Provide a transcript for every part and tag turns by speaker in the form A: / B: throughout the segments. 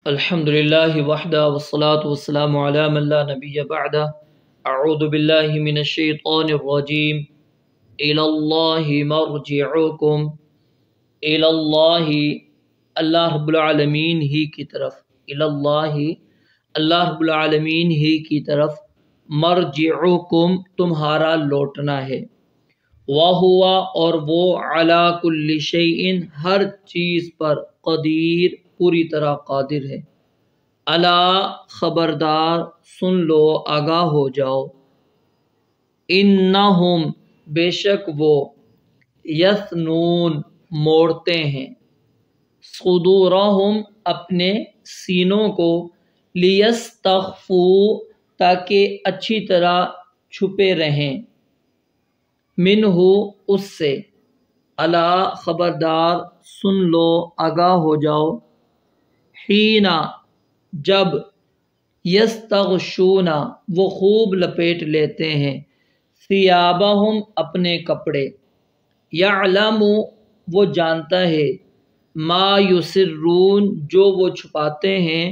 A: الحمدللہ وحدہ والصلاة والسلام علی من لا نبی بعدہ اعوذ باللہ من الشیطان الرجیم الاللہ مرجعکم الاللہ اللہ رب العالمین ہی کی طرف الاللہ اللہ رب العالمین ہی کی طرف مرجعکم تمہارا لوٹنا ہے وَهُوَ اور وہ عَلَى كُلِّ شَيْءٍ ہر چیز پر قدیر پوری طرح قادر ہے الا خبردار سن لو آگاہ ہو جاؤ انہم بے شک وہ یثنون موڑتے ہیں صدورہم اپنے سینوں کو لیستخفوا تاکہ اچھی طرح چھپے رہیں منہ اس سے الا خبردار سن لو آگاہ ہو جاؤ حین جب یستغشون وہ خوب لپیٹ لیتے ہیں ثیابہم اپنے کپڑے یعلم وہ جانتا ہے ما یسرون جو وہ چھپاتے ہیں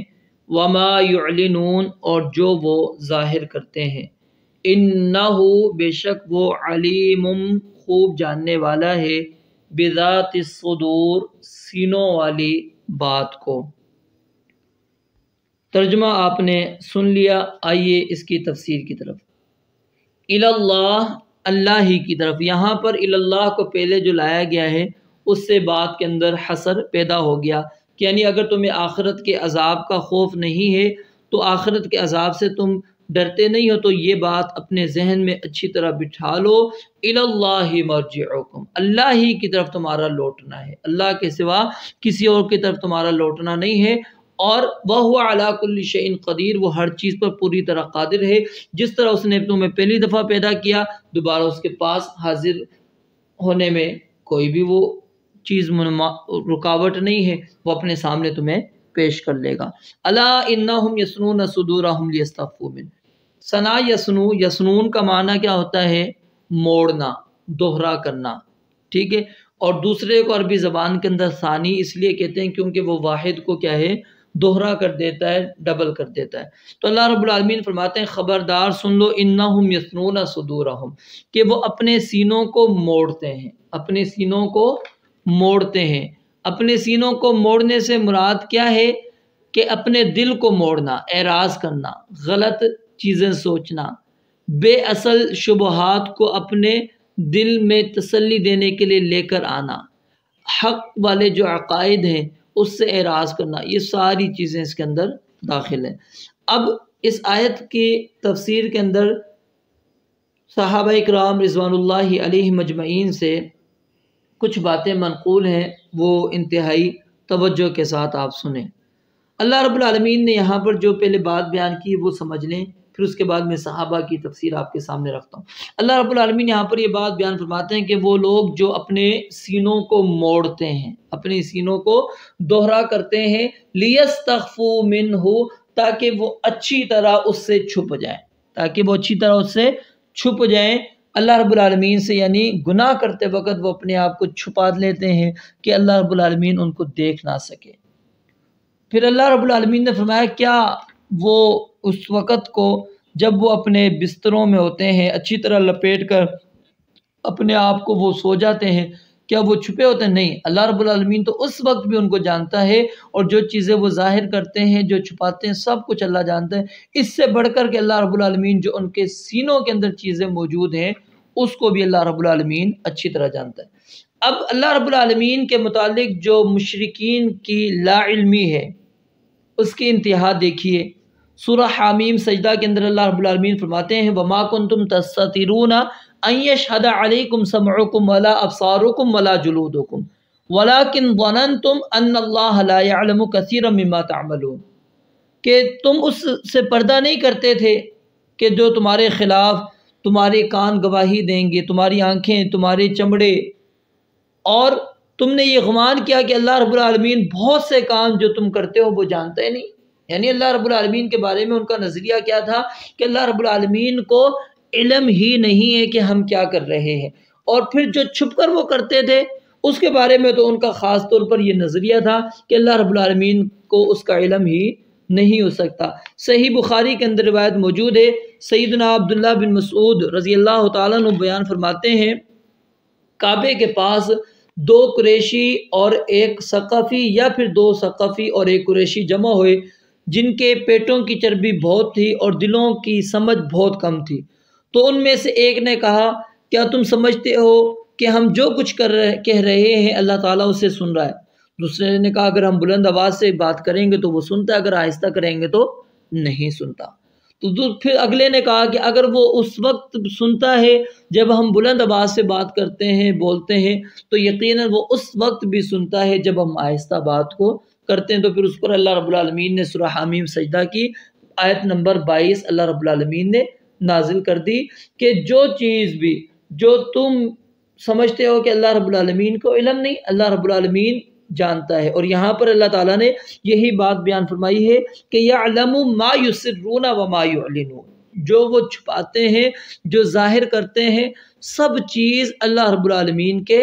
A: وما یعلنون اور جو وہ ظاہر کرتے ہیں انہ بے شک وہ علیم خوب جاننے والا ہے بذات الصدور سینوں والی بات کو۔ ترجمہ آپ نے سن لیا، آئیے اس کی تفسیر کی طرف۔ اللہ اللہ ہی کی طرف، یہاں پر اللہ کو پہلے جو لایا گیا ہے اس سے بات کے اندر حصر پیدا ہو گیا، یعنی اگر تمہیں آخرت کے عذاب کا خوف نہیں ہے تو آخرت کے عذاب سے تم ڈرتے نہیں ہو تو یہ بات اپنے ذہن میں اچھی طرح بٹھا لو، اللہ مرجعکم اللہ ہی کی طرف تمہارا لوٹنا ہے، اللہ کے سوا کسی اور کی طرف تمہارا لوٹنا نہیں ہے، اور وَهُوَ عَلَى كُلِّ شَيْءٍ قدیر وہ ہر چیز پر پوری طرح قادر ہے، جس طرح اس نے تمہیں پہلی دفعہ پیدا کیا دوبارہ اس کے پاس حاضر ہونے میں کوئی بھی وہ چیز رکاوٹ نہیں ہے، وہ اپنے سامنے تمہیں پیش کر لے گا۔ الا انہم یثنون صدورہم لیستخفوا منہ، ثنا یثنو، یثنون کا معنی کیا ہوتا ہے؟ موڑنا، دوہرا کرنا، ٹھیک ہے، اور دوسرے کو عربی زبان کے اندر ثانی اس لیے کہتے ہیں کیونکہ وہ واحد کو کیا ہے؟ دوہرا کر دیتا ہے، ڈبل کر دیتا ہے۔ تو اللہ رب العالمین فرماتے ہیں خبردار سن لو انہم یثنون صدورہم کہ وہ اپنے سینوں کو موڑتے ہیں، اپنے سینوں کو موڑتے ہیں۔ اپنے سینوں کو موڑنے سے مراد کیا ہے؟ کہ اپنے دل کو موڑنا، اعراض کرنا، غلط چیزیں سوچنا، بے اصل شبہات کو اپنے دل میں تسلی دینے کے لیے لے کر آنا، حق والے جو عقائد ہیں اس سے اعراض کرنا، یہ ساری چیزیں اس کے اندر داخل ہیں۔ اب اس آیت کی تفسیر کے اندر صحابہ اکرام رضوان اللہ علیہ مجمعین سے کچھ باتیں منقول ہیں، وہ انتہائی توجہ کے ساتھ آپ سنیں۔ اللہ رب العالمین نے یہاں پر جو پہلے بات بیان کی وہ سمجھ لیں، پھر اس کے بعد میں صحابہ کی تفسیر آپ کے سامنے رکھتا ہوں۔ اللہ رب العالمین یہاں پر یہ بات بیان فرماتے ہیں کہ وہ لوگ جو اپنے سینوں کو موڑتے ہیں، اپنے سینوں کو دوہرا کرتے ہیں، لیستخفوا منہ تاکہ وہ اچھی طرح اس سے چھپ جائیں، تاکہ وہ اچھی طرح اس سے چھپ جائیں اللہ رب العالمین سے، یعنی گناہ کرتے وقت وہ اپنے آپ کو چھپا لیتے ہیں کہ اللہ رب العالمین ان کو دیکھ نہ سکے۔ پھر اللہ رب العالمین نے فرمایا کیا وہ اس وقت کو جب وہ اپنے بستروں میں ہوتے ہیں اچھی طرح لپیٹ کر اپنے آپ کو وہ سو جاتے ہیں، کیا وہ چھپے ہوتے ہیں؟ نہیں، اللہ رب العالمین تو اس وقت بھی ان کو جانتا ہے، اور جو چیزیں وہ ظاہر کرتے ہیں جو چھپاتے ہیں سب کچھ اللہ جانتا ہے۔ اس سے بڑھ کر کے اللہ رب العالمین جو ان کے سینوں کے اندر چیزیں موجود ہیں اس کو بھی اللہ رب العالمین اچھی طرح جانتا ہے۔ اب اللہ رب العالمین کے متعلق جو مشرکین کی لا علمی ہے اس کی انتہا دیکھیے، سورہ حامیم سجدہ کے اندر اللہ رب العالمین فرماتے ہیں وَمَا كُنْتُمْ تَسْتَتِرُونَ أَن يَشْهَدَ عَلَيْكُمْ سَمْعُكُمْ وَلَا أَبْصَارُكُمْ وَلَا جُلُودُكُمْ وَلَكِنْ ظَنَنْتُمْ أَنَّ اللَّهَ لَا يَعْلَمُ كَثِيرًا مِّمَّا تَعْمَلُونَ، کہ تم اس سے پردہ نہیں کرتے تھے کہ جو تمہارے خلاف تمہارے کان گواہی دیں گے، تمہاری آنکھیں، تمہارے چمڑے، اور تم نے یہ گمان کیا کہ اللہ رب العالمین بہت سے کام جو تم کرتے ہو وہ جانتا ہی نہیں۔ یعنی اللہ رب العالمین کے بارے میں ان کا نظریہ کیا تھا کہ اللہ رب العالمین کو علم ہی نہیں ہے کہ ہم کیا کر رہے ہیں، اور پھر جو چھپ کر وہ کرتے تھے اس کے بارے میں تو ان کا خاص طور پر یہ نظریہ تھا کہ اللہ رب العالمین کو اس کا علم ہی نہیں ہو سکتا۔ صحیح بخاری کے اندر روایت موجود ہے، سیدنا عبداللہ بن مسعود رضی اللہ تعالیٰ عنہ بیان فرماتے ہیں، کعبے کے پاس 2 قریشی اور ایک ثقفی یا پھر 2 ثقفی اور ایک قریشی جمع ہوئے، جن کے پیٹوں کی چربی بہت تھی اور دلوں کی سمجھ بہت کم تھی۔ تو ان میں سے ایک نے کہا، کیا تم سمجھتے ہو کہ ہم جو کچھ کہہ رہے ہیں اللہ تعالیٰ اسے سن رہا ہے؟ دوسرے نے کہا، اگر ہم بلند آواز سے بات کریں گے تو وہ سنتا ہے، اگر آہستہ کریں گے تو نہیں سنتا۔ تو پھر اگلے نے کہا کہ اگر وہ اس وقت سنتا ہے جب ہم بلند آواز سے بات کرتے ہیں، بولتے ہیں، تو یقیناً وہ اس وقت بھی سنتا ہے جب ہم آہستہ بات کو کرتے ہیں۔ تو پھر اس پر اللہ رب العالمین نے سورہ حامیم سجدہ کی آیت نمبر 22 اللہ رب العالمین نے نازل کر دی کہ جو چیز بھی جو تم سمجھتے ہو کہ اللہ رب العالمین کو علم نہیں، اللہ رب العالمین جانتا ہے۔ اور یہاں پر اللہ تعالیٰ نے یہی بات بیان فرمائی ہے کہ یعلم ما یسرون وما یعلنون، جو وہ چھپاتے ہیں، جو ظاہر کرتے ہیں، سب چیز اللہ رب العالمین کے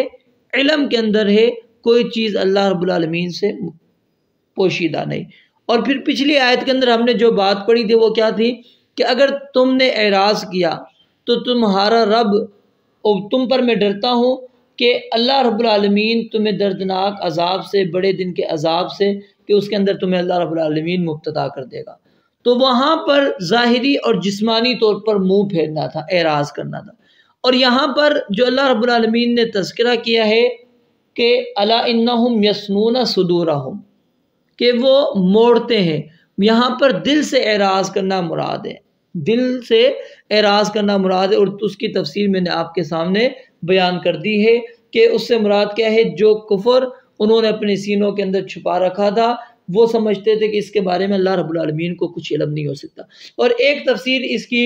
A: علم کے اندر ہے، کوئی چیز اللہ رب العالمین سے پوشیدہ نہیں۔ اور پھر پچھلی آیت کے اندر ہم نے جو بات پڑھی تھی وہ کیا تھی کہ اگر تم نے اعراض کیا تو تمہارا رب، اور تم پر میں ڈرتا ہوں کہ اللہ رب العالمین تمہیں دردناک عذاب سے، بڑے دن کے عذاب سے، کہ اس کے اندر تمہیں اللہ رب العالمین مبتلا کر دے گا۔ تو وہاں پر ظاہری اور جسمانی طور پر منہ پھیرنا تھا، اعراض کرنا تھا۔ اور یہاں پر جو اللہ رب العالمین نے تذکرہ کیا ہے کہ الا انہم یثنون صدورہم، کہ وہ موڑتے ہیں، یہاں پر دل سے اعراض کرنا مراد ہے، دل سے اعراض کرنا مراد ہے۔ اور اس کی تفسیر میں نے آپ کے سامنے بیان کر دی ہے کہ اس سے مراد کیا ہے، جو کفر انہوں نے اپنے سینوں کے اندر چھپا رکھا تھا، وہ سمجھتے تھے کہ اس کے بارے میں اللہ رب العالمین کو کچھ علم نہیں ہو سکتا۔ اور ایک تفسیر اس کی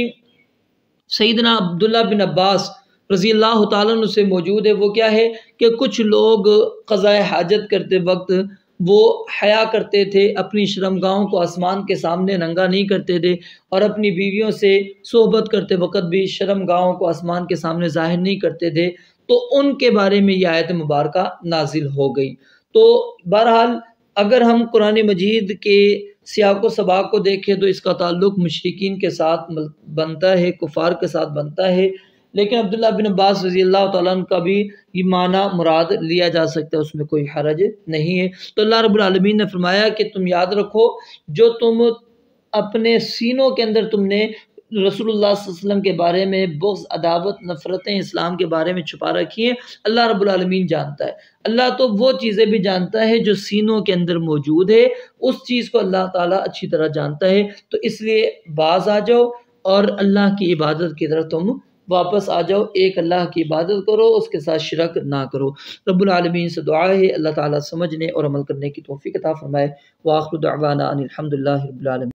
A: سیدنا عبداللہ بن عباس رضی اللہ تعالیٰ عنہ سے موجود ہے، وہ کیا ہے کہ کچھ لوگ قضاء حاجت کرتے وقت وہ حیا کرتے تھے، اپنی شرمگاہوں کو آسمان کے سامنے ننگا نہیں کرتے تھے، اور اپنی بیویوں سے صحبت کرتے وقت بھی شرمگاہوں کو آسمان کے سامنے ظاہر نہیں کرتے تھے، تو ان کے بارے میں یہ آیت مبارکہ نازل ہو گئی۔ تو بہرحال اگر ہم قرآن مجید کے سیاق و سباق کو دیکھیں تو اس کا تعلق مشرکین کے ساتھ بنتا ہے، کفار کے ساتھ بنتا ہے، لیکن عبداللہ بن عباس رضی اللہ تعالیٰ عنہ کا بھی یہ معنی مراد لیا جا سکتا ہے، اس میں کوئی حرج نہیں ہے۔ تو اللہ رب العالمین نے فرمایا کہ تم یاد رکھو، جو تم اپنے سینوں کے اندر تم نے رسول اللہ صلی اللہ علیہ وسلم کے بارے میں بغض، عداوت، نفرتیں اسلام کے بارے میں چھپا رکھی ہیں، اللہ رب العالمین جانتا ہے۔ اللہ تو وہ چیزیں بھی جانتا ہے جو سینوں کے اندر موجود ہے، اس چیز کو اللہ تعالیٰ اچھی طرح جانتا ہے۔ تو اس لیے باز آ جاؤ اور اللہ کی عبادت کی طرف تم واپس آ جاؤ، ایک اللہ کی عبادت کرو، اس کے ساتھ شرک نہ کرو۔ رب العالمین سے دعا ہے اللہ تعالیٰ سمجھنے اور عمل کرنے کی توفیق عطا فرمائے۔ وآخر دعوانا ان الحمد للہ رب العالمین۔